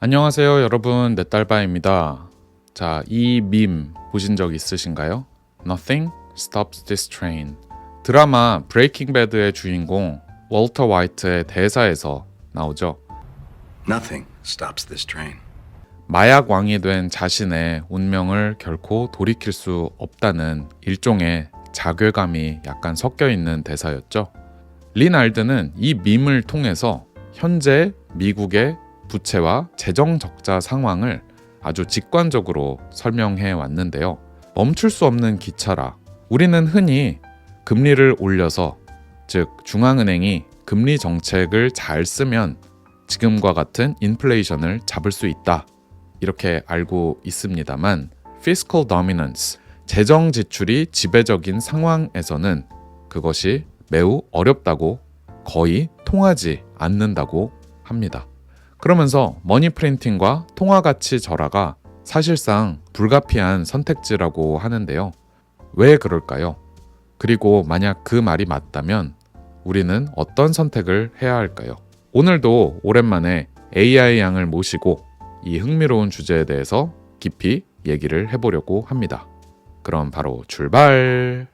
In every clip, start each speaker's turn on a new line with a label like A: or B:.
A: 안녕하세요 여러분, 넷달바입니다. 자, 이 밈 보신 적 있으신가요? Nothing stops this train. 드라마 브레이킹 배드의 주인공 월터 화이트의 대사에서 나오죠.
B: Nothing stops this train.
A: 마약 왕이 된 자신의 운명을 결코 돌이킬 수 없다는 일종의 자괴감이 약간 섞여 있는 대사였죠. 리날드는 이 밈을 통해서 현재 미국의 부채와 재정 적자 상황을 아주 직관적으로 설명해 왔는데요. 멈출 수 없는 기차라. 우리는 흔히 금리를 올려서, 즉 중앙은행이 금리 정책을 잘 쓰면 지금과 같은 인플레이션을 잡을 수 있다, 이렇게 알고 있습니다만 fiscal dominance, 재정 지출이 지배적인 상황에서는 그것이 매우 어렵다고, 거의 통하지 않는다고 합니다. 그러면서 머니 프린팅과 통화 가치 절하가 사실상 불가피한 선택지라고 하는데요. 왜 그럴까요? 그리고 만약 그 말이 맞다면 우리는 어떤 선택을 해야 할까요? 오늘도 오랜만에 AI 양을 모시고 이 흥미로운 주제에 대해서 깊이 얘기를 해보려고 합니다. 그럼 바로 출발!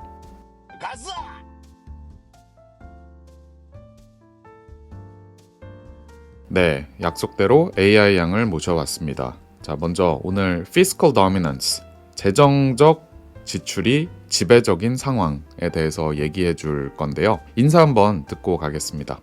A: 네, 약속대로 AI 양을 모셔왔습니다. 자, 먼저 오늘 fiscal dominance, 재정적 지출이 지배적인 상황에 대해서 얘기해 줄 건데요. 인사 한번 듣고 가겠습니다.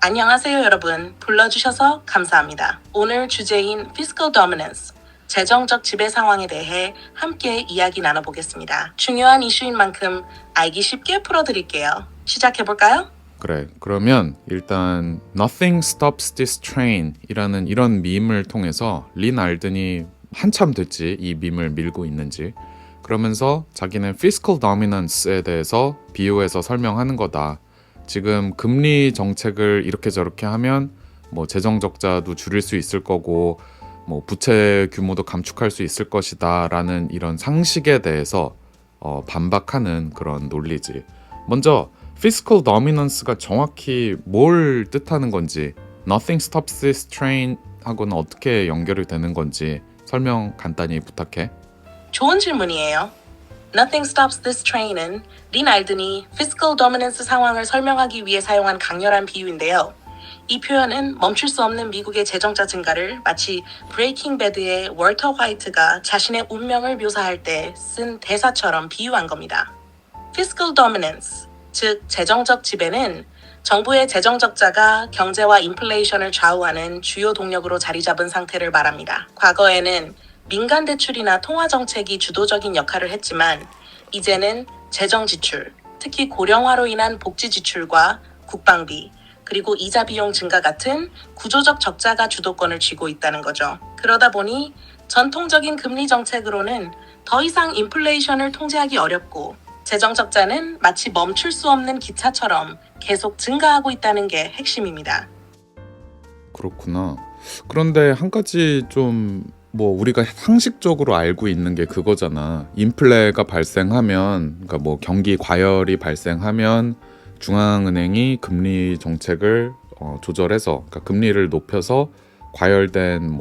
C: 안녕하세요 여러분. 불러주셔서 감사합니다. 오늘 주제인 fiscal dominance, 재정적 지배 상황에 대해 함께 이야기 나눠보겠습니다. 중요한 이슈인 만큼 알기 쉽게 풀어드릴게요. 시작해볼까요?
A: 그래, 그러면 일단 Nothing stops this train 이라는 이런 밈을 통해서 리날든이 한참 됐지 이 밈을 밀고 있는지, 그러면서 자기는 fiscal dominance에 대해서 비유해서 설명하는 거다. 지금 금리 정책을 이렇게 저렇게 하면 뭐 재정 적자도 줄일 수 있을 거고 뭐 부채 규모도 감축할 수 있을 것이다 라는 이런 상식에 대해서 반박하는 그런 논리지. 먼저 fiscal dominance가 정확히 뭘 뜻하는 건지, nothing stops this train 하고는 어떻게 연결이 되는 건지 설명 간단히 부탁해.
C: 좋은 질문이에요. Nothing stops this train은 리날든이 fiscal dominance 상황을 설명하기 위해 사용한 강렬한 비유인데요. 이 표현은 멈출 수 없는 미국의 재정자 증가를 마치 브레이킹 배드의 월터 화이트가 자신의 운명을 묘사할 때 쓴 대사처럼 비유한 겁니다. fiscal dominance, 즉 재정적 지배는 정부의 재정 적자가 경제와 인플레이션을 좌우하는 주요 동력으로 자리 잡은 상태를 말합니다. 과거에는 민간 대출이나 통화 정책이 주도적인 역할을 했지만 이제는 재정 지출, 특히 고령화로 인한 복지 지출과 국방비, 그리고 이자 비용 증가 같은 구조적 적자가 주도권을 쥐고 있다는 거죠. 그러다 보니 전통적인 금리 정책으로는 더 이상 인플레이션을 통제하기 어렵고 재정 적자는 마치 멈출 수 없는 기차처럼 계속 증가하고 있다는 게 핵심입니다.
A: 그렇구나. 그런데 한 가지 좀 우리가 상식적으로 알고 있는 게 그거잖아. 인플레가 발생하면, 그러니까 뭐 경기 과열이 발생하면 중앙은행이 금리 정책을 조절해서, 그러니까 금리를 높여서 과열된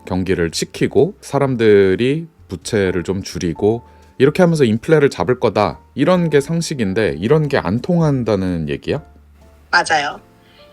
A: 경기를 지키고 사람들이 부채를 좀 줄이고 이렇게 하면서 인플레를 잡을 거다. 이런 게 상식인데 이런 게 안 통한다는 얘기야?
C: 맞아요.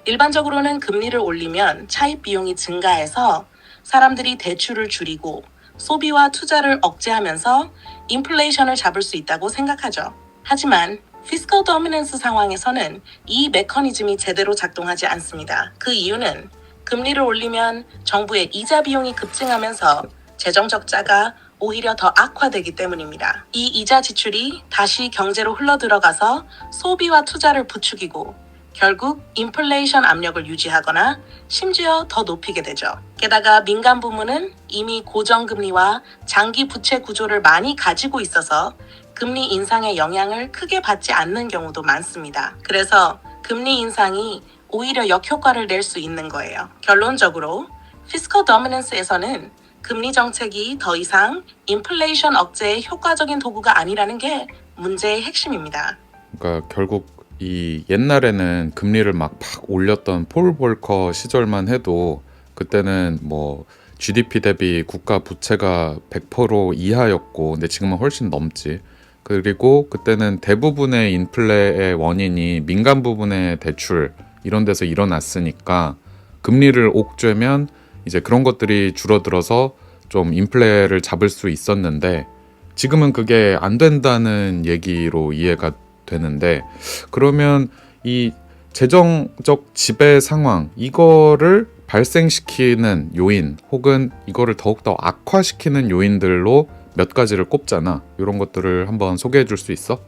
C: 일반적으로는 금리를 올리면 차입 비용이 증가해서 사람들이 대출을 줄이고 소비와 투자를 억제하면서 인플레이션을 잡을 수 있다고 생각하죠. 하지만 fiscal dominance 상황에서는 이 메커니즘이 제대로 작동하지 않습니다. 그 이유는 금리를 올리면 정부의 이자 비용이 급증하면서 재정 적자가 오히려 더 악화되기 때문입니다. 이 이자 지출이 다시 경제로 흘러들어가서 소비와 투자를 부추기고 결국 인플레이션 압력을 유지하거나 심지어 더 높이게 되죠. 게다가 민간 부문은 이미 고정금리와 장기 부채 구조를 많이 가지고 있어서 금리 인상의 영향을 크게 받지 않는 경우도 많습니다. 그래서 금리 인상이 오히려 역효과를 낼 수 있는 거예요. 결론적으로 fiscal dominance에서는 금리 정책이 더 이상 인플레이션 억제의 효과적인 도구가 아니라는 게 문제의 핵심입니다.
A: 그러니까 결국 이 옛날에는 금리를 막 올렸던 폴 볼커 시절만 해도 그때는 뭐 GDP 대비 국가 부채가 100% 이하였고, 근데 지금은 훨씬 넘지. 그리고 그때는 대부분의 인플레의 원인이 민간 부분의 대출 이런 데서 일어났으니까 금리를 옥죄면 이제 그런 것들이 줄어들어서 좀 인플레를 잡을 수 있었는데, 지금은 그게 안 된다는 얘기로 이해가 되는데, 그러면 이 재정적 지배 상황, 이거를 발생시키는 요인 혹은 이거를 더욱더 악화시키는 요인들로 몇 가지를 꼽잖아. 이런 것들을 한번 소개해 줄 수 있어?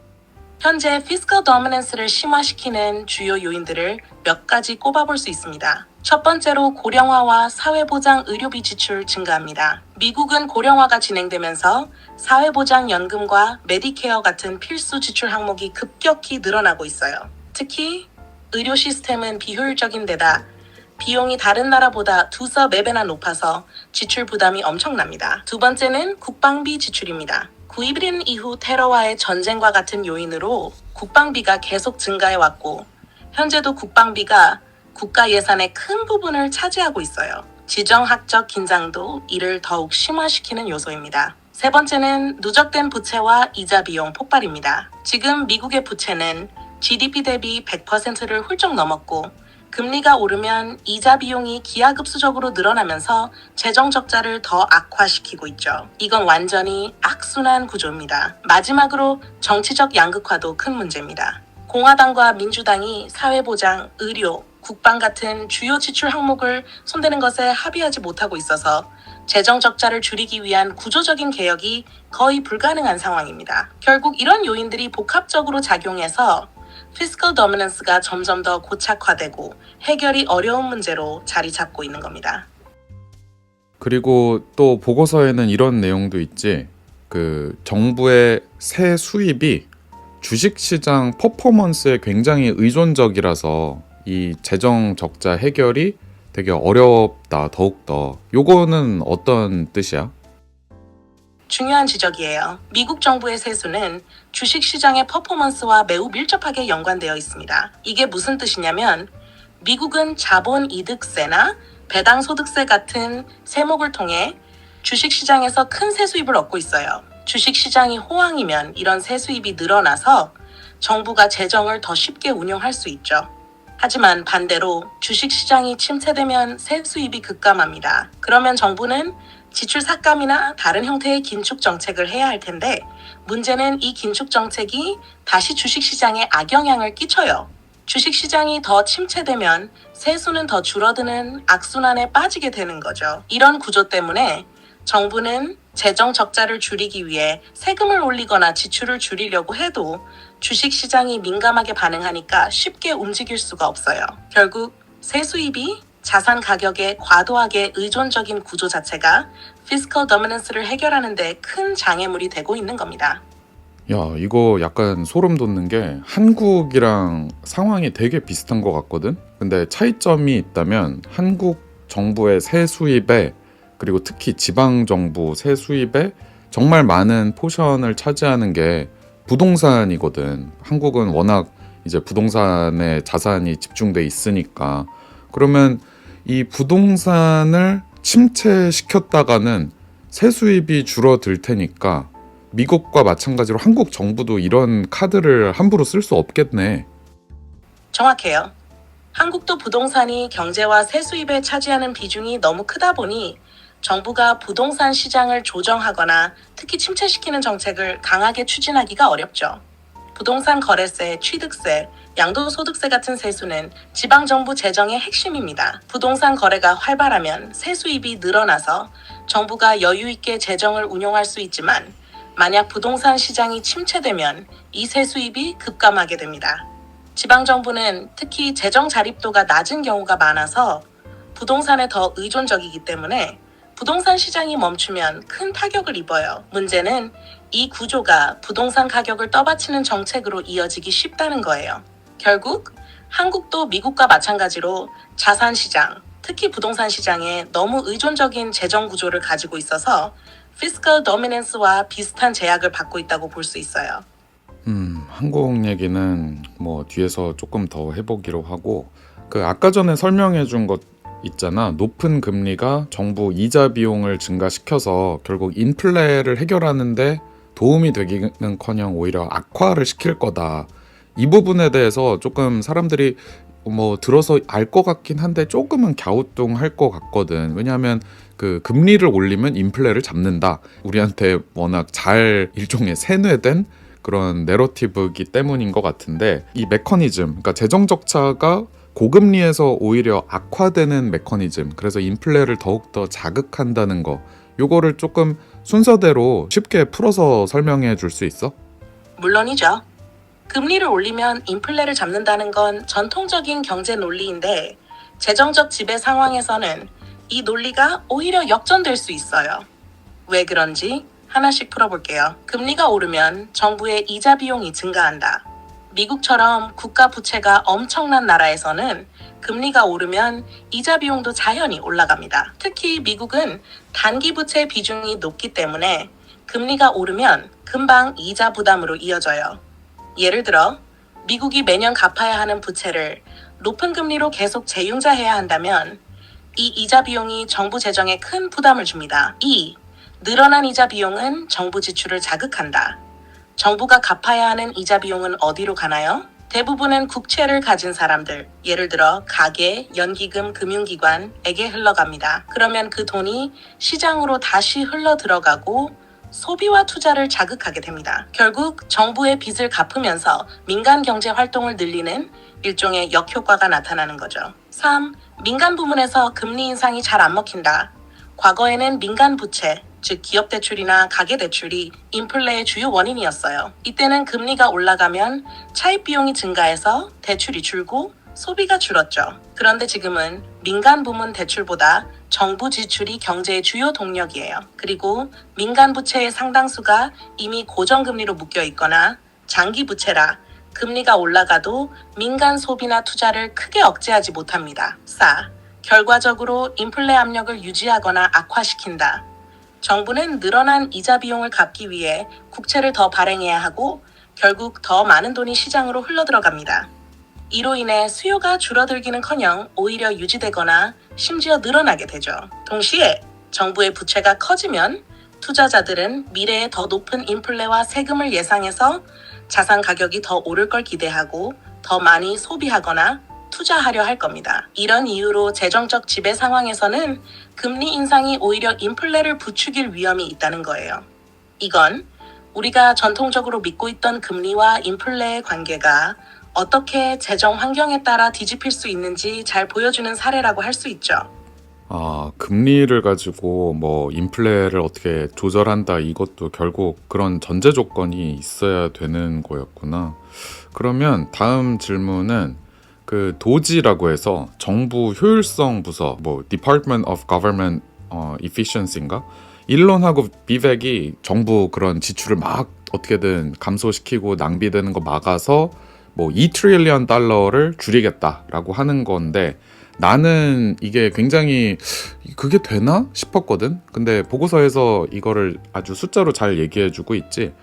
C: 현재 피스컬 도미넌스를 심화시키는 주요 요인들을 몇 가지 꼽아볼 수 있습니다. 첫 번째로 고령화와 사회보장 의료비 지출 증가합니다. 미국은 고령화가 진행되면서 사회보장연금과 메디케어 같은 필수 지출 항목이 급격히 늘어나고 있어요. 특히 의료 시스템은 비효율적인 데다 비용이 다른 나라보다 두서 4배나 높아서 지출 부담이 엄청납니다. 두 번째는 국방비 지출입니다. 9.11 이후 테러와의 전쟁과 같은 요인으로 국방비가 계속 증가해왔고, 현재도 국방비가 국가 예산의 큰 부분을 차지하고 있어요. 지정학적 긴장도 이를 더욱 심화시키는 요소입니다. 세 번째는 누적된 부채와 이자 비용 폭발입니다. 지금 미국의 부채는 GDP 대비 100%를 훌쩍 넘었고, 금리가 오르면 이자 비용이 기하급수적으로 늘어나면서 재정 적자를 더 악화시키고 있죠. 이건 완전히 악순환 구조입니다. 마지막으로 정치적 양극화도 큰 문제입니다. 공화당과 민주당이 사회보장, 의료, 국방 같은 주요 지출 항목을 손대는 것에 합의하지 못하고 있어서 재정 적자를 줄이기 위한 구조적인 개혁이 거의 불가능한 상황입니다. 결국 이런 요인들이 복합적으로 작용해서 피스컬 도미넌스가 점점 더 고착화되고 해결이 어려운 문제로 자리 잡고 있는 겁니다.
A: 그리고 또 보고서에는 이런 내용도 있지. 그 정부의 세 수입이 주식시장 퍼포먼스에 굉장히 의존적이라서 이 재정 적자 해결이 되게 어렵다, 더욱더. 요거는 어떤 뜻이야?
C: 중요한 지적이에요. 미국 정부의 세수는 주식시장의 퍼포먼스와 매우 밀접하게 연관되어 있습니다. 이게 무슨 뜻이냐면 미국은 자본이득세나 배당소득세 같은 세목을 통해 주식시장에서 큰 세수입을 얻고 있어요. 주식시장이 호황이면 이런 세수입이 늘어나서 정부가 재정을 더 쉽게 운용할 수 있죠. 하지만 반대로 주식시장이 침체되면 세수입이 급감합니다. 그러면 정부는 지출 삭감이나 다른 형태의 긴축 정책을 해야 할 텐데, 문제는 이 긴축 정책이 다시 주식시장에 악영향을 끼쳐요. 주식시장이 더 침체되면 세수는 더 줄어드는 악순환에 빠지게 되는 거죠. 이런 구조 때문에 정부는 재정 적자를 줄이기 위해 세금을 올리거나 지출을 줄이려고 해도 주식시장이 민감하게 반응하니까 쉽게 움직일 수가 없어요. 결국 세수입이 자산 가격에 과도하게 의존적인 구조 자체가 피스컬 도미넌스를 해결하는 데 큰 장애물이 되고 있는 겁니다.
A: 야, 이거 약간 소름 돋는 게 한국이랑 상황이 되게 비슷한 것 같거든? 근데 차이점이 있다면 한국 정부의 세수입에, 그리고 특히 지방정부 세수입에 정말 많은 포션을 차지하는 게 부동산이거든. 한국은 워낙 이제 부동산에 자산이 집중돼 있으니까. 그러면 이 부동산을 침체시켰다가는 세수입이 줄어들 테니까 미국과 마찬가지로 한국 정부도 이런 카드를 함부로 쓸 수 없겠네.
C: 정확해요. 한국도 부동산이 경제와 세수입에 차지하는 비중이 너무 크다 보니 정부가 부동산 시장을 조정하거나 특히 침체시키는 정책을 강하게 추진하기가 어렵죠. 부동산 거래세, 취득세, 양도소득세 같은 세수는 지방정부 재정의 핵심입니다. 부동산 거래가 활발하면 세수입이 늘어나서 정부가 여유있게 재정을 운용할 수 있지만, 만약 부동산 시장이 침체되면 이 세수입이 급감하게 됩니다. 지방정부는 특히 재정 자립도가 낮은 경우가 많아서 부동산에 더 의존적이기 때문에 부동산 시장이 멈추면 큰 타격을 입어요. 문제는 이 구조가 부동산 가격을 떠받치는 정책으로 이어지기 쉽다는 거예요. 결국 한국도 미국과 마찬가지로 자산 시장, 특히 부동산 시장에 너무 의존적인 재정 구조를 가지고 있어서 피스컬 도미넌스와 비슷한 제약을 받고 있다고 볼 수 있어요.
A: 한국 얘기는 뭐 뒤에서 조금 더 해보기로 하고, 그 아까 전에 설명해 준 것 있잖아. 높은 금리가 정부 이자 비용을 증가시켜서 결국 인플레를 해결하는데 도움이 되기는커녕 오히려 악화를 시킬 거다. 이 부분에 대해서 조금 사람들이 뭐 들어서 알 것 같긴 한데 조금은 갸우뚱할 것 같거든. 왜냐하면 그 금리를 올리면 인플레를 잡는다. 우리한테 워낙 잘 일종의 세뇌된 그런 내러티브이기 때문인 것 같은데, 이 메커니즘, 그러니까 재정 적자가 고금리에서 오히려 악화되는 메커니즘, 그래서 인플레를 더욱더 자극한다는 거, 요거를 조금 순서대로 쉽게 풀어서 설명해 줄 수 있어?
C: 물론이죠. 금리를 올리면 인플레를 잡는다는 건 전통적인 경제 논리인데 재정적 지배 상황에서는 이 논리가 오히려 역전될 수 있어요. 왜 그런지 하나씩 풀어볼게요. 금리가 오르면 정부의 이자 비용이 증가한다. 미국처럼 국가 부채가 엄청난 나라에서는 금리가 오르면 이자 비용도 자연히 올라갑니다. 특히 미국은 단기 부채 비중이 높기 때문에 금리가 오르면 금방 이자 부담으로 이어져요. 예를 들어 미국이 매년 갚아야 하는 부채를 높은 금리로 계속 재융자해야 한다면 이 이자 비용이 정부 재정에 큰 부담을 줍니다. 2. 늘어난 이자 비용은 정부 지출을 자극한다. 정부가 갚아야 하는 이자 비용은 어디로 가나요? 대부분은 국채를 가진 사람들, 예를 들어 가계, 연기금, 금융기관에게 흘러갑니다. 그러면 그 돈이 시장으로 다시 흘러 들어가고 소비와 투자를 자극하게 됩니다. 결국 정부의 빚을 갚으면서 민간 경제 활동을 늘리는 일종의 역효과가 나타나는 거죠. 3. 민간 부문에서 금리 인상이 잘 안 먹힌다. 과거에는 민간 부채, 즉 기업 대출이나 가계 대출이 인플레의 주요 원인이었어요. 이때는 금리가 올라가면 차입 비용이 증가해서 대출이 줄고 소비가 줄었죠. 그런데 지금은 민간 부문 대출보다 정부 지출이 경제의 주요 동력이에요. 그리고 민간 부채의 상당수가 이미 고정금리로 묶여 있거나 장기 부채라 금리가 올라가도 민간 소비나 투자를 크게 억제하지 못합니다. 4. 결과적으로 인플레 압력을 유지하거나 악화시킨다. 정부는 늘어난 이자 비용을 갚기 위해 국채를 더 발행해야 하고 결국 더 많은 돈이 시장으로 흘러들어갑니다. 이로 인해 수요가 줄어들기는커녕 오히려 유지되거나 심지어 늘어나게 되죠. 동시에 정부의 부채가 커지면 투자자들은 미래에 더 높은 인플레와 세금을 예상해서 자산 가격이 더 오를 걸 기대하고 더 많이 소비하거나 투자하려 할 겁니다. 이런 이유로 재정적 지배 상황에서는 금리 인상이 오히려 인플레를 부추길 위험이 있다는 거예요. 이건 우리가 전통적으로 믿고 있던 금리와 인플레의 관계가 어떻게 재정 환경에 따라 뒤집힐 수 있는지 잘 보여주는 사례라고 할 수 있죠.
A: 금리를 가지고 뭐 인플레를 어떻게 조절한다, 이것도 결국 그런 전제 조건이 있어야 되는 거였구나. 그러면 다음 질문은 그 도지라고 해서 정부 효율성 부서, 뭐 Department of Government Efficiency인가? 일론하고 비백이 정부 그런 지출을 막 어떻게든 감소시키고 낭비되는 거 막아서 뭐 2트릴리언 달러를 줄이겠다라고 하는 건데, 나는 이게 굉장히 그게 되나 싶었거든. 근데 보고서에서 이거를 아주 숫자로 잘 얘기해주고 있지.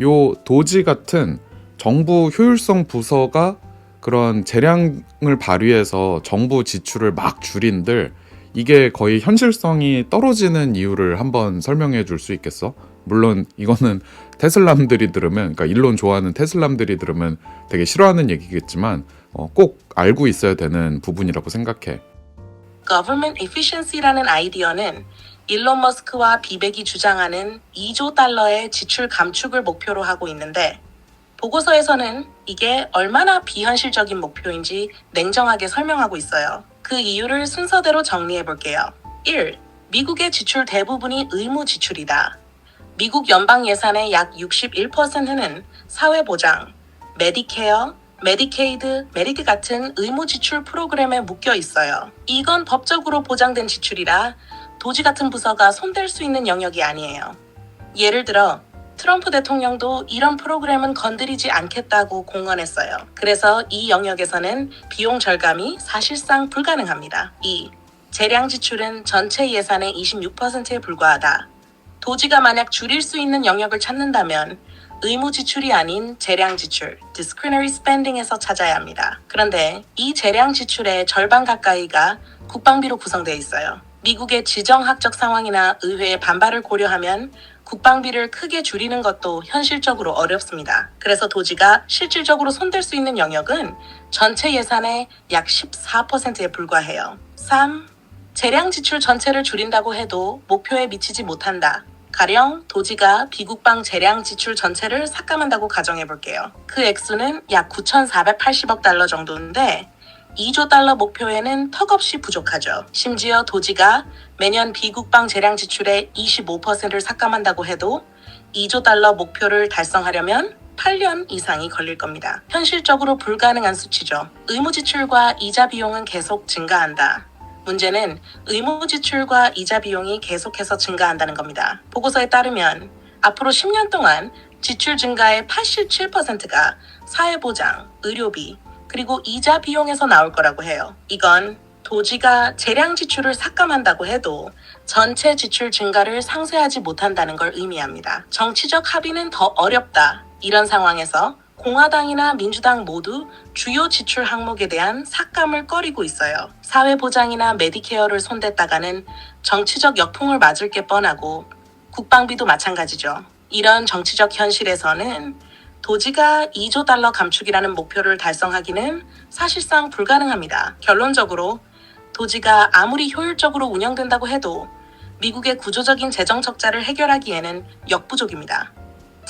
A: 요 도지 같은 정부 효율성 부서가 그런 재량을 발휘해서 정부 지출을 막 줄인들, 이게 거의 현실성이 떨어지는 이유를 한번 설명해 줄 수 있겠어? 물론 이거는 테슬람들이 들으면, 그러니까 일론 좋아하는 테슬람들이 들으면 되게 싫어하는 얘기겠지만 꼭 알고 있어야 되는 부분이라고 생각해.
C: Government Efficiency라는 아이디어는 일론 머스크와 비백이 주장하는 2조 달러의 지출 감축을 목표로 하고 있는데, 보고서에서는 이게 얼마나 비현실적인 목표인지 냉정하게 설명하고 있어요. 그 이유를 순서대로 정리해 볼게요. 1. 미국의 지출 대부분이 의무 지출이다. 미국 연방 예산의 약 61%는 사회보장, 메디케어, 메디케이드, 메디드 같은 의무 지출 프로그램에 묶여 있어요. 이건 법적으로 보장된 지출이라 도지 같은 부서가 손댈 수 있는 영역이 아니에요. 예를 들어 트럼프 대통령도 이런 프로그램은 건드리지 않겠다고 공언했어요. 그래서 이 영역에서는 비용 절감이 사실상 불가능합니다. 2. 재량 지출은 전체 예산의 26%에 불과하다. 도지가 만약 줄일 수 있는 영역을 찾는다면 의무 지출이 아닌 재량 지출, discretionary spending에서 찾아야 합니다. 그런데 이 재량 지출의 절반 가까이가 국방비로 구성되어 있어요. 미국의 지정학적 상황이나 의회의 반발을 고려하면 국방비를 크게 줄이는 것도 현실적으로 어렵습니다. 그래서 도지가 실질적으로 손댈 수 있는 영역은 전체 예산의 약 14%에 불과해요. 3. 재량 지출 전체를 줄인다고 해도 목표에 미치지 못한다. 가령 도지가 비국방 재량 지출 전체를 삭감한다고 가정해 볼게요. 그 액수는 약 9,480억 달러 정도인데 2조 달러 목표에는 턱없이 부족하죠. 심지어 도지가 매년 비국방 재량 지출의 25%를 삭감한다고 해도 2조 달러 목표를 달성하려면 8년 이상이 걸릴 겁니다. 현실적으로 불가능한 수치죠. 의무 지출과 이자 비용은 계속 증가한다. 문제는 의무 지출과 이자 비용이 계속해서 증가한다는 겁니다. 보고서에 따르면 앞으로 10년 동안 지출 증가의 87%가 사회보장, 의료비, 그리고 이자 비용에서 나올 거라고 해요. 이건 도지가 재량 지출을 삭감한다고 해도 전체 지출 증가를 상쇄하지 못한다는 걸 의미합니다. 정치적 합의는 더 어렵다. 이런 상황에서 공화당이나 민주당 모두 주요 지출 항목에 대한 삭감을 꺼리고 있어요. 사회보장이나 메디케어를 손댔다가는 정치적 역풍을 맞을 게 뻔하고 국방비도 마찬가지죠. 이런 정치적 현실에서는 도지가 2조 달러 감축이라는 목표를 달성하기는 사실상 불가능합니다. 결론적으로 도지가 아무리 효율적으로 운영된다고 해도 미국의 구조적인 재정 적자를 해결하기에는 역부족입니다.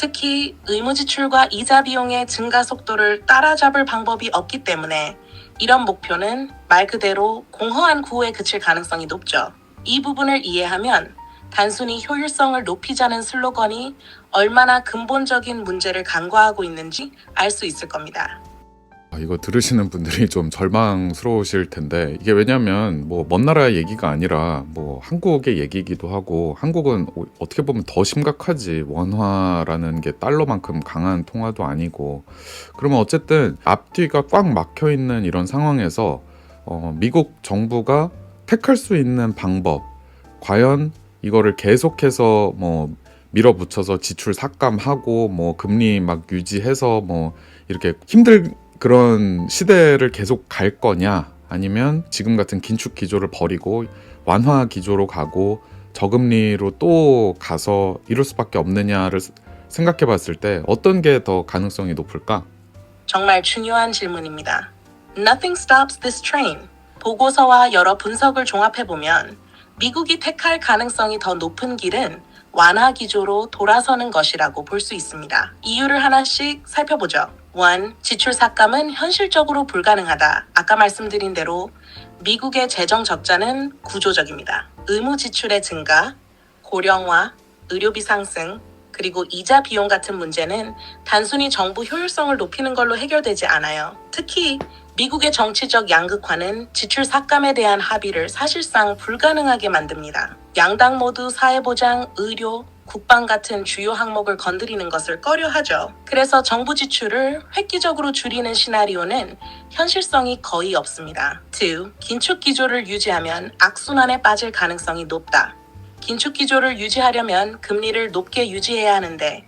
C: 특히 의무 지출과 이자 비용의 증가 속도를 따라잡을 방법이 없기 때문에 이런 목표는 말 그대로 공허한 구호에 그칠 가능성이 높죠. 이 부분을 이해하면 단순히 효율성을 높이자는 슬로건이 얼마나 근본적인 문제를 간과하고 있는지 알 수 있을 겁니다.
A: 이거 들으시는 분들이 좀 절망스러우실 텐데, 이게 왜냐면 뭐 먼 나라 얘기가 아니라 뭐 한국의 얘기이기도 하고, 한국은 어떻게 보면 더 심각하지. 원화라는 게 달러만큼 강한 통화도 아니고. 그러면 어쨌든 앞뒤가 꽉 막혀 있는 이런 상황에서 미국 정부가 택할 수 있는 방법, 과연 이거를 계속해서 뭐 밀어붙여서 지출 삭감하고 뭐 금리 막 유지해서 뭐 이렇게 힘들 그런 시대를 계속 갈 거냐, 아니면 지금 같은 긴축 기조를 버리고 완화 기조로 가고 저금리로 또 가서 이럴 수밖에 없느냐를 생각해 봤을 때 어떤 게 더 가능성이 높을까?
C: 정말 중요한 질문입니다. Nothing stops this train. 보고서와 여러 분석을 종합해보면 미국이 택할 가능성이 더 높은 길은 완화 기조로 돌아서는 것이라고 볼 수 있습니다. 이유를 하나씩 살펴보죠. 1. 지출 삭감은 현실적으로 불가능하다. 아까 말씀드린 대로 미국의 재정 적자는 구조적입니다. 의무 지출의 증가, 고령화, 의료비 상승, 그리고 이자 비용 같은 문제는 단순히 정부 효율성을 높이는 걸로 해결되지 않아요. 특히 미국의 정치적 양극화는 지출 삭감에 대한 합의를 사실상 불가능하게 만듭니다. 양당 모두 사회보장, 의료, 국방 같은 주요 항목을 건드리는 것을 꺼려하죠. 그래서 정부 지출을 획기적으로 줄이는 시나리오는 현실성이 거의 없습니다. 2. 긴축 기조를 유지하면 악순환에 빠질 가능성이 높다. 긴축 기조를 유지하려면 금리를 높게 유지해야 하는데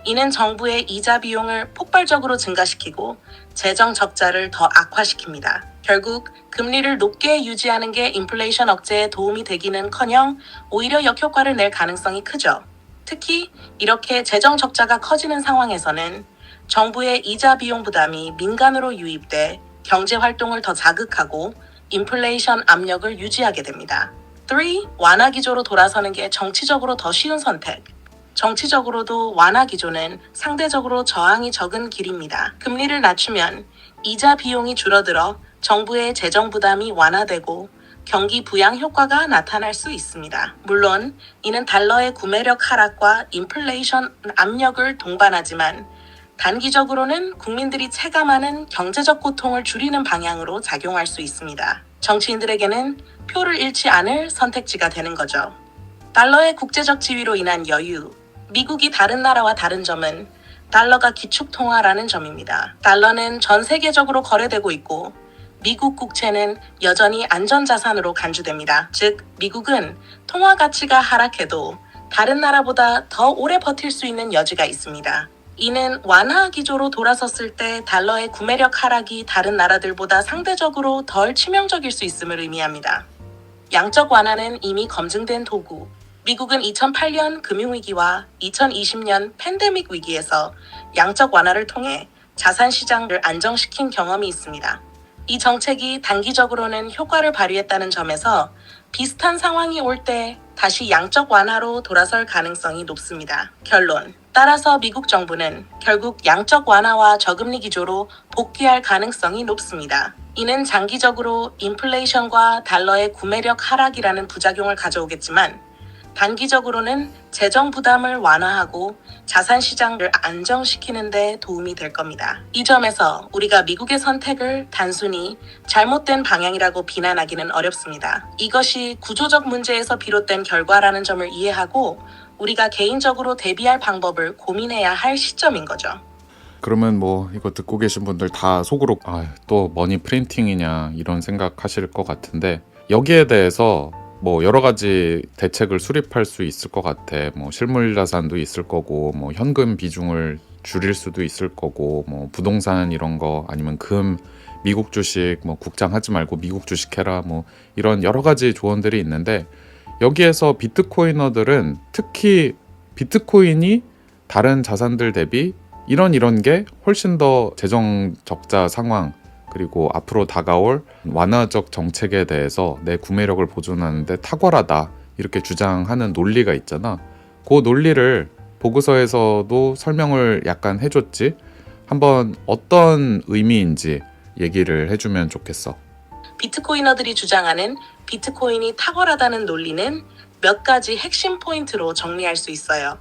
C: 이는 정부의 이자 비용을 폭발적으로 증가시키고 재정 적자를 더 악화시킵니다. 결국 금리를 높게 유지하는 게 인플레이션 억제에 도움이 되기는커녕 오히려 역효과를 낼 가능성이 크죠. 특히 이렇게 재정 적자가 커지는 상황에서는 정부의 이자 비용 부담이 민간으로 유입돼 경제 활동을 더 자극하고 인플레이션 압력을 유지하게 됩니다. 3. 완화 기조로 돌아서는 게 정치적으로 더 쉬운 선택. 정치적으로도 완화 기조는 상대적으로 저항이 적은 길입니다. 금리를 낮추면 이자 비용이 줄어들어 정부의 재정 부담이 완화되고 경기 부양 효과가 나타날 수 있습니다. 물론 이는 달러의 구매력 하락과 인플레이션 압력을 동반하지만 단기적으로는 국민들이 체감하는 경제적 고통을 줄이는 방향으로 작용할 수 있습니다. 정치인들에게는 표를 잃지 않을 선택지가 되는 거죠. 달러의 국제적 지위로 인한 여유. 미국이 다른 나라와 다른 점은 달러가 기축통화라는 점입니다. 달러는 전 세계적으로 거래되고 있고 미국 국채는 여전히 안전자산으로 간주됩니다. 즉, 미국은 통화 가치가 하락해도 다른 나라보다 더 오래 버틸 수 있는 여지가 있습니다. 이는 완화 기조로 돌아섰을 때 달러의 구매력 하락이 다른 나라들보다 상대적으로 덜 치명적일 수 있음을 의미합니다. 양적 완화는 이미 검증된 도구. 미국은 2008년 금융위기와 2020년 팬데믹 위기에서 양적 완화를 통해 자산 시장을 안정시킨 경험이 있습니다. 이 정책이 단기적으로는 효과를 발휘했다는 점에서 비슷한 상황이 올 때 다시 양적 완화로 돌아설 가능성이 높습니다. 결론. 따라서 미국 정부는 결국 양적 완화와 저금리 기조로 복귀할 가능성이 높습니다. 이는 장기적으로 인플레이션과 달러의 구매력 하락이라는 부작용을 가져오겠지만 단기적으로는 재정 부담을 완화하고 자산 시장을 안정시키는 데 도움이 될 겁니다. 이 점에서 우리가 미국의 선택을 단순히 잘못된 방향이라고 비난하기는 어렵습니다. 이것이 구조적 문제에서 비롯된 결과라는 점을 이해하고 우리가 개인적으로 대비할 방법을 고민해야 할 시점인 거죠.
A: 그러면 뭐 이거 듣고 계신 분들 다 속으로 또 머니 프린팅이냐 이런 생각하실 것 같은데, 여기에 대해서 뭐 여러 가지 대책을 수립할 수 있을 것 같아. 뭐 실물 자산도 있을 거고, 뭐 현금 비중을 줄일 수도 있을 거고, 뭐 부동산 이런 거, 아니면 미국 주식, 뭐 국장 하지 말고 미국 주식 해라, 뭐 이런 여러 가지 조언들이 있는데, 여기에서 비트코이너들은 특히 비트코인이 다른 자산들 대비 이런 게 훨씬 더 재정 적자 상황, 그리고 앞으로 다가올 완화적 정책에 대해서 내 구매력을 보존하는데 탁월하다, 이렇게 주장하는 논리가 있잖아. 그 논리를 보고서에서도 설명을 약간 해줬지. 한번 어떤 의미인지 얘기를 해주면 좋겠어.
C: 비트코이너들이 주장하는 비트코인이 탁월하다는 논리는 몇 가지 핵심 포인트로 정리할 수 있어요.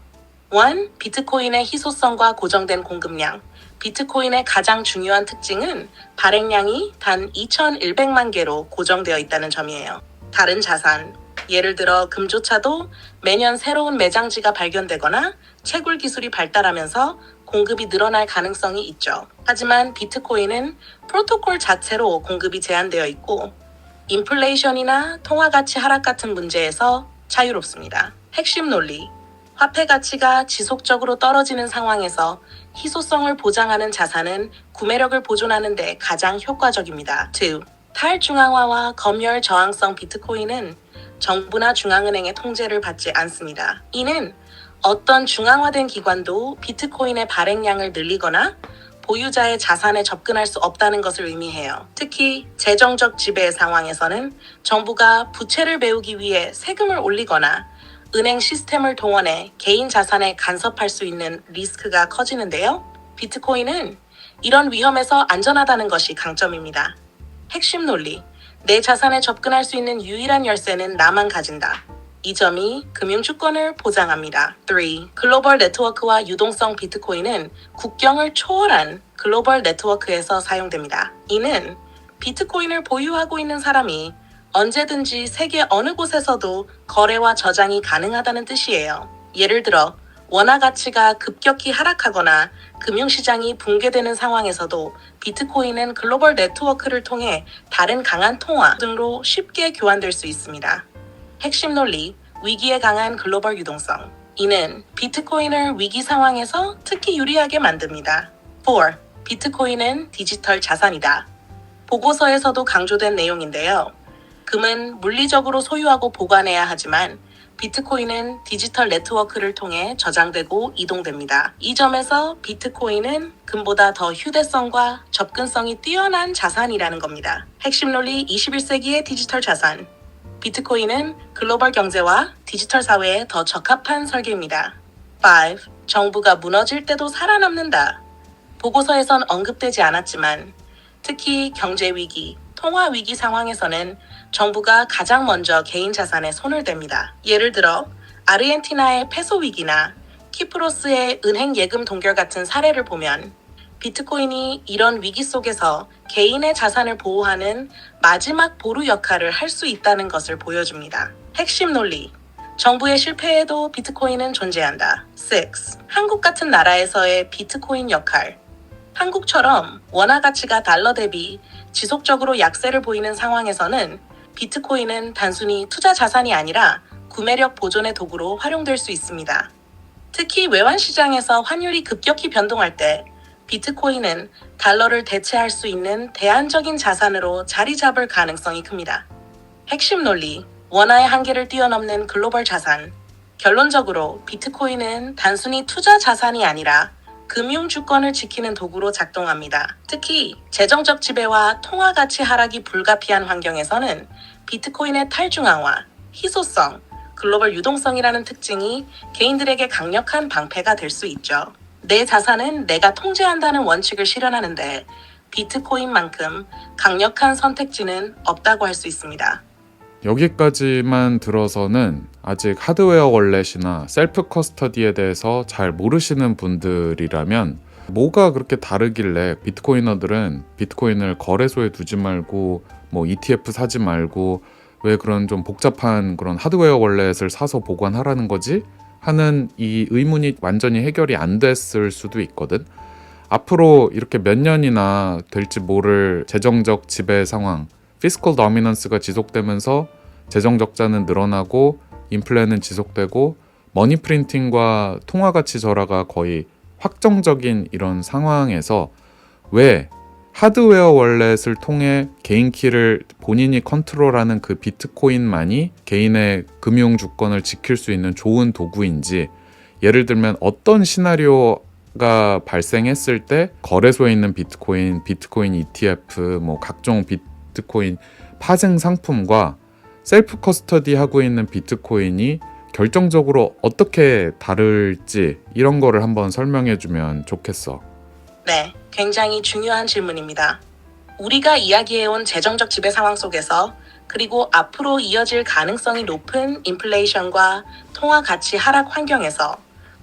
C: 1. 비트코인의 희소성과 고정된 공급량. 비트코인의 가장 중요한 특징은 발행량이 단 2,100만 개로 고정되어 있다는 점이에요. 다른 자산, 예를 들어 금조차도 매년 새로운 매장지가 발견되거나 채굴 기술이 발달하면서 공급이 늘어날 가능성이 있죠. 하지만 비트코인은 프로토콜 자체로 공급이 제한되어 있고 인플레이션이나 통화 가치 하락 같은 문제에서 자유롭습니다. 핵심 논리. 화폐 가치가 지속적으로 떨어지는 상황에서 희소성을 보장하는 자산은 구매력을 보존하는 데 가장 효과적입니다. 2. 탈중앙화와 검열 저항성. 비트코인은 정부나 중앙은행의 통제를 받지 않습니다. 이는 어떤 중앙화된 기관도 비트코인의 발행량을 늘리거나 보유자의 자산에 접근할 수 없다는 것을 의미해요. 특히 재정적 지배 상황에서는 정부가 부채를 메우기 위해 세금을 올리거나 은행 시스템을 동원해 개인 자산에 간섭할 수 있는 리스크가 커지는데요. 비트코인은 이런 위험에서 안전하다는 것이 강점입니다. 핵심 논리. 내 자산에 접근할 수 있는 유일한 열쇠는 나만 가진다. 이 점이 금융주권을 보장합니다. 3. 글로벌 네트워크와 유동성. 비트코인은 국경을 초월한 글로벌 네트워크에서 사용됩니다. 이는 비트코인을 보유하고 있는 사람이 언제든지 세계 어느 곳에서도 거래와 저장이 가능하다는 뜻이에요. 예를 들어 원화 가치가 급격히 하락하거나 금융시장이 붕괴되는 상황에서도 비트코인은 글로벌 네트워크를 통해 다른 강한 통화 등으로 쉽게 교환될 수 있습니다. 핵심 논리, 위기에 강한 글로벌 유동성. 이는 비트코인을 위기 상황에서 특히 유리하게 만듭니다. 4. 비트코인은 디지털 자산이다. 보고서에서도 강조된 내용인데요. 금은 물리적으로 소유하고 보관해야 하지만 비트코인은 디지털 네트워크를 통해 저장되고 이동됩니다. 이 점에서 비트코인은 금보다 더 휴대성과 접근성이 뛰어난 자산이라는 겁니다. 핵심 논리, 21세기의 디지털 자산. 비트코인은 글로벌 경제와 디지털 사회에 더 적합한 설계입니다. 5. 정부가 무너질 때도 살아남는다. 보고서에선 언급되지 않았지만 특히 경제 위기, 통화 위기 상황에서는 정부가 가장 먼저 개인 자산에 손을 댑니다. 예를 들어 아르헨티나의 페소 위기나 키프로스의 은행 예금 동결 같은 사례를 보면 비트코인이 이런 위기 속에서 개인의 자산을 보호하는 마지막 보루 역할을 할 수 있다는 것을 보여줍니다. 핵심 논리. 정부의 실패에도 비트코인은 존재한다. 6. 한국 같은 나라에서의 비트코인 역할. 한국처럼 원화 가치가 달러 대비 지속적으로 약세를 보이는 상황에서는 비트코인은 단순히 투자 자산이 아니라 구매력 보존의 도구로 활용될 수 있습니다. 특히 외환 시장에서 환율이 급격히 변동할 때 비트코인은 달러를 대체할 수 있는 대안적인 자산으로 자리 잡을 가능성이 큽니다. 핵심 논리. 원화의 한계를 뛰어넘는 글로벌 자산. 결론적으로 비트코인은 단순히 투자 자산이 아니라 금융 주권을 지키는 도구로 작동합니다. 특히 재정적 지배와 통화 가치 하락이 불가피한 환경에서는 비트코인의 탈중앙화, 희소성, 글로벌 유동성이라는 특징이 개인들에게 강력한 방패가 될 수 있죠. 내 자산은 내가 통제한다는 원칙을 실현하는데 비트코인만큼 강력한 선택지는 없다고 할 수 있습니다.
A: 여기까지만 들어서는 아직 하드웨어 월렛이나 셀프 커스터디에 대해서 잘 모르시는 분들이라면 뭐가 그렇게 다르길래 비트코이너들은 비트코인을 거래소에 두지 말고 뭐 ETF 사지 말고 왜 그런 좀 복잡한 그런 하드웨어 월렛을 사서 보관하라는 거지? 하는 이 의문이 완전히 해결이 안 됐을 수도 있거든. 앞으로 이렇게 몇 년이나 될지 모를 재정적 지배 상황, 피스컬 도미넌스가 지속되면서 재정 적자는 늘어나고 인플레는 지속되고 머니 프린팅과 통화 가치 절하가 거의 확정적인 이런 상황에서 왜 하드웨어 월렛을 통해 개인 키를 본인이 컨트롤하는 그 비트코인만이 개인의 금융 주권을 지킬 수 있는 좋은 도구인지, 예를 들면 어떤 시나리오가 발생했을 때 거래소에 있는 비트코인 ETF, 뭐 각종 비트코인 파생 상품과 셀프 커스터디 하고 있는 비트코인이 결정적으로 어떻게 다를지 이런 거를 한번 설명해 주면 좋겠어.
C: 네, 굉장히 중요한 질문입니다. 우리가 이야기해온 재정적 지배 상황 속에서 그리고 앞으로 이어질 가능성이 높은 인플레이션과 통화 가치 하락 환경에서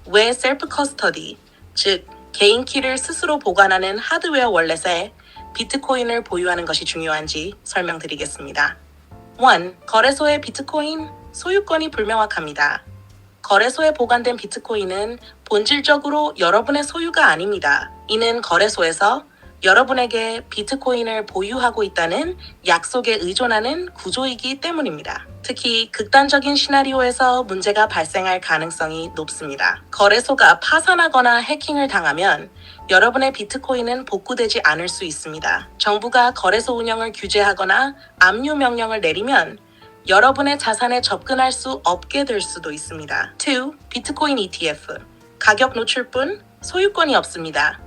C: 왜 셀프 커스터디, 즉 개인 키를 스스로 보관하는 하드웨어 월렛에 비트코인을 보유하는 것이 중요한지 설명드리겠습니다. 1. 거래소의 비트코인 소유권이 불명확합니다. 거래소에 보관된 비트코인은 본질적으로 여러분의 소유가 아닙니다. 이는 거래소에서 여러분에게 비트코인을 보유하고 있다는 약속에 의존하는 구조이기 때문입니다. 특히 극단적인 시나리오에서 문제가 발생할 가능성이 높습니다. 거래소가 파산하거나 해킹을 당하면 여러분의 비트코인은 복구되지 않을 수 있습니다. 정부가 거래소 운영을 규제하거나 압류 명령을 내리면 여러분의 자산에 접근할 수 없게 될 수도 있습니다. 2. 비트코인 ETF. 가격 노출뿐 소유권이 없습니다.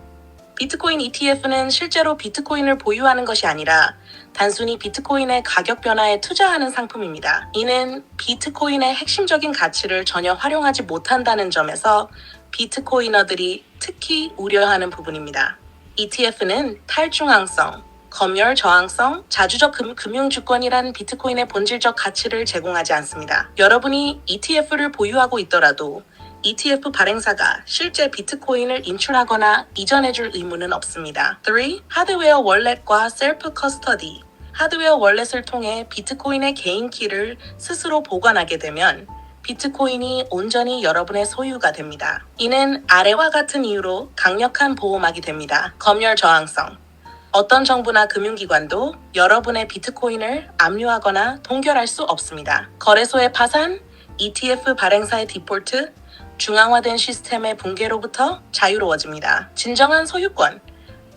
C: 비트코인 ETF는 실제로 비트코인을 보유하는 것이 아니라 단순히 비트코인의 가격 변화에 투자하는 상품입니다. 이는 비트코인의 핵심적인 가치를 전혀 활용하지 못한다는 점에서 비트코이너들이 특히 우려하는 부분입니다. ETF는 탈중앙성, 검열 저항성, 자주적 금융주권이란 비트코인의 본질적 가치를 제공하지 않습니다. 여러분이 ETF를 보유하고 있더라도 ETF 발행사가 실제 비트코인을 인출하거나 이전해줄 의무는 없습니다. 3. 하드웨어 월렛과 셀프 커스터디. 하드웨어 월렛을 통해 비트코인의 개인 키를 스스로 보관하게 되면 비트코인이 온전히 여러분의 소유가 됩니다. 이는 아래와 같은 이유로 강력한 보호막이 됩니다. 검열 저항성. 어떤 정부나 금융기관도 여러분의 비트코인을 압류하거나 동결할 수 없습니다. 거래소의 파산, ETF 발행사의 디폴트, 중앙화된 시스템의 붕괴로부터 자유로워집니다. 진정한 소유권.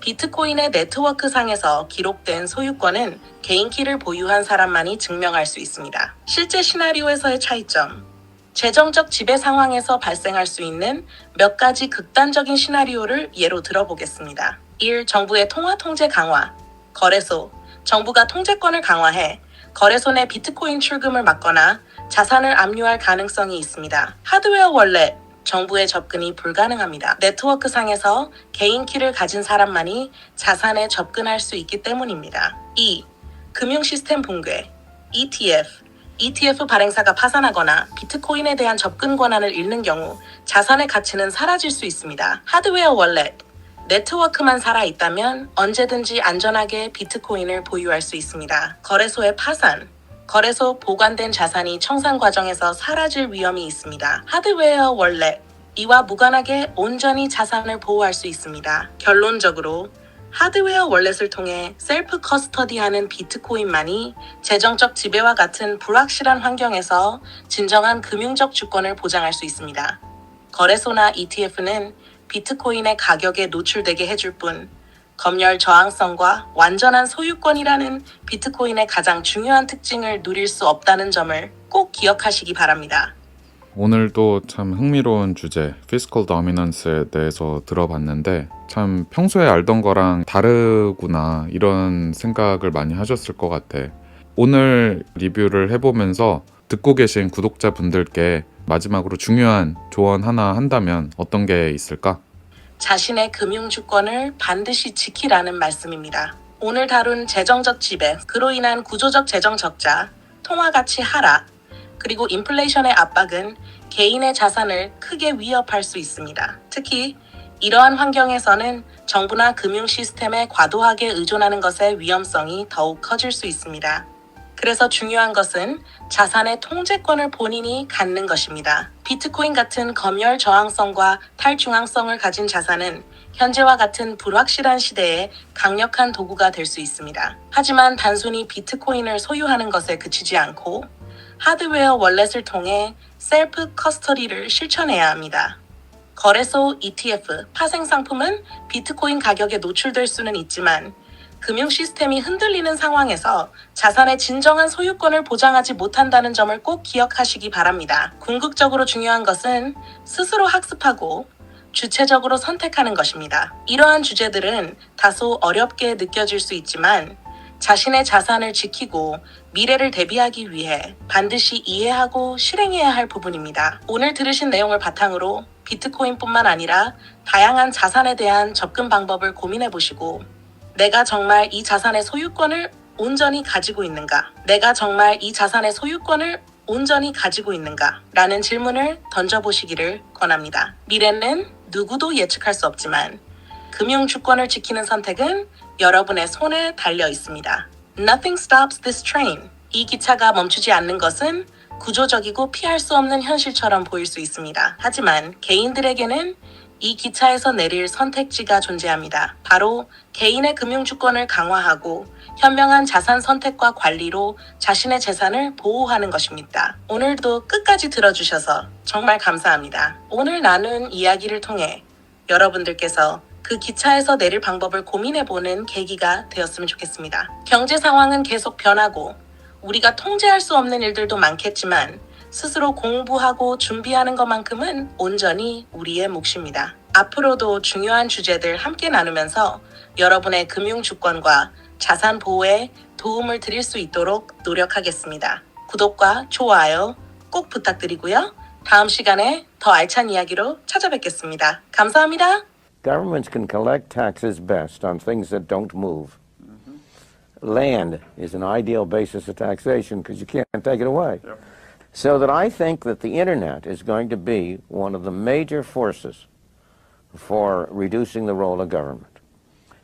C: 비트코인의 네트워크상에서 기록된 소유권은 개인 키를 보유한 사람만이 증명할 수 있습니다. 실제 시나리오에서의 차이점. 재정적 지배 상황에서 발생할 수 있는 몇 가지 극단적인 시나리오를 예로 들어보겠습니다. 1. 정부의 통화 통제 강화. 거래소. 정부가 통제권을 강화해 거래소 내 비트코인 출금을 막거나 자산을 압류할 가능성이 있습니다. 하드웨어 월렛. 정부의 접근이 불가능합니다. 네트워크상에서 개인 키를 가진 사람만이 자산에 접근할 수 있기 때문입니다. 2. 금융 시스템 붕괴. ETF 발행사가 파산하거나 비트코인에 대한 접근 권한을 잃는 경우 자산의 가치는 사라질 수 있습니다. 하드웨어 월렛. 네트워크만 살아있다면 언제든지 안전하게 비트코인을 보유할 수 있습니다. 거래소의 파산. 거래소 보관된 자산이 청산 과정에서 사라질 위험이 있습니다. 하드웨어 월렛. 이와 무관하게 온전히 자산을 보호할 수 있습니다. 결론적으로 하드웨어 월렛을 통해 셀프 커스터디하는 비트코인만이 재정적 지배와 같은 불확실한 환경에서 진정한 금융적 주권을 보장할 수 있습니다. 거래소나 ETF는 비트코인의 가격에 노출되게 해줄 뿐 검열 저항성과 완전한 소유권이라는 비트코인의 가장 중요한 특징을 누릴 수 없다는 점을 꼭 기억하시기 바랍니다.
A: 오늘도 참 흥미로운 주제, 피스컬 도미넌스에 대해서 들어봤는데 참 평소에 알던 거랑 다르구나 이런 생각을 많이 하셨을 것 같아. 오늘 리뷰를 해보면서 듣고 계신 구독자분들께 마지막으로 중요한 조언 하나 한다면 어떤 게 있을까?
C: 자신의 금융주권을 반드시 지키라는 말씀입니다. 오늘 다룬 재정적 지배, 그로 인한 구조적 재정 적자, 통화가치 하락, 그리고 인플레이션의 압박은 개인의 자산을 크게 위협할 수 있습니다. 특히 이러한 환경에서는 정부나 금융 시스템에 과도하게 의존하는 것의 위험성이 더욱 커질 수 있습니다. 그래서 중요한 것은 자산의 통제권을 본인이 갖는 것입니다. 비트코인 같은 검열 저항성과 탈중앙성을 가진 자산은 현재와 같은 불확실한 시대에 강력한 도구가 될 수 있습니다. 하지만 단순히 비트코인을 소유하는 것에 그치지 않고 하드웨어 월렛을 통해 셀프 커스터디를 실천해야 합니다. 거래소 ETF, 파생 상품은 비트코인 가격에 노출될 수는 있지만 금융 시스템이 흔들리는 상황에서 자산의 진정한 소유권을 보장하지 못한다는 점을 꼭 기억하시기 바랍니다. 궁극적으로 중요한 것은 스스로 학습하고 주체적으로 선택하는 것입니다. 이러한 주제들은 다소 어렵게 느껴질 수 있지만 자신의 자산을 지키고 미래를 대비하기 위해 반드시 이해하고 실행해야 할 부분입니다. 오늘 들으신 내용을 바탕으로 비트코인뿐만 아니라 다양한 자산에 대한 접근 방법을 고민해 보시고 내가 정말 이 자산의 소유권을 온전히 가지고 있는가? 내가 정말 이 자산의 소유권을 온전히 가지고 있는가? 라는 질문을 던져보시기를 권합니다. 미래는 누구도 예측할 수 없지만 금융주권을 지키는 선택은 여러분의 손에 달려 있습니다. Nothing stops this train. 이 기차가 멈추지 않는 것은 구조적이고 피할 수 없는 현실처럼 보일 수 있습니다. 하지만 개인들에게는 이 기차에서 내릴 선택지가 존재합니다. 바로 개인의 금융주권을 강화하고 현명한 자산 선택과 관리로 자신의 재산을 보호하는 것입니다. 오늘도 끝까지 들어주셔서 정말 감사합니다. 오늘 나눈 이야기를 통해 여러분들께서 그 기차에서 내릴 방법을 고민해보는 계기가 되었으면 좋겠습니다. 경제 상황은 계속 변하고 우리가 통제할 수 없는 일들도 많겠지만 스스로 공부하고 준비하는 것만큼은 온전히 우리의 몫입니다. 앞으로도 중요한 주제들 함께 나누면서 여러분의 금융주권과 자산 보호에 도움을 드릴 수 있도록 노력하겠습니다. 구독과 좋아요 꼭 부탁드리고요. 다음 시간에 더 알찬 이야기로 찾아뵙겠습니다. 감사합니다.
D: Governments can collect taxes best on things that don't move. Land is an ideal basis of taxation because you can't take it away. So that I think that the internet is going to be one of the major forces for reducing the role of government.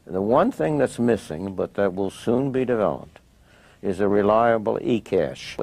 D: The one thing that's missing, but that will soon be developed, is a reliable e-cash.